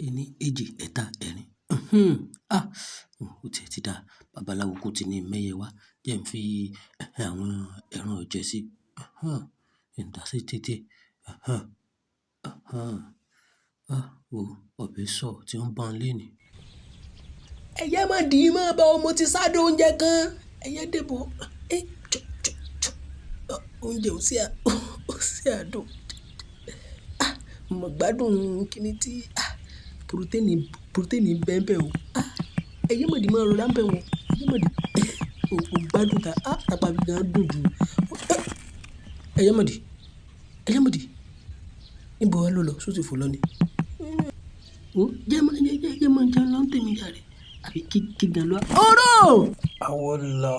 Ení, èjì, ẹ̀ta, ẹ̀rin. Ah! Ó tiẹ̀ ti dáa. Babaláwo kú ti ní mẹ́yẹ wá. Jẹ́ n fi àwọn ẹran ọ̀jẹ̀ sí. Dà sí tètè. Wo ọbẹ̀ sọ̀ tí ó ń bá ń léni. Ẹyẹ má dì í mọ́ bá o, mo ti sádùn oúnjẹ kan. Ẹyẹ dèbò. Oúnjẹ ò sí àdùn. Mo gbádùn kíni tí protein bẹ́ẹ̀ bẹ́ẹ̀ o. Ẹyẹ má dì í mọ́ rọra ń bẹ̀ wọ́n. Ẹyẹ má dì í. O gbádùn ta. Tàpá mi gan dùn jù. Ẹyẹ má dì í. Ẹyẹ má dì í. Níbo wá ló lọ? Ṣé ó ti fò lọ ni? Jẹ́ máa jẹun lọ́ ń tèmi jàre. Àbí kí gan lọ. Oró! Àwọ̀ lọ.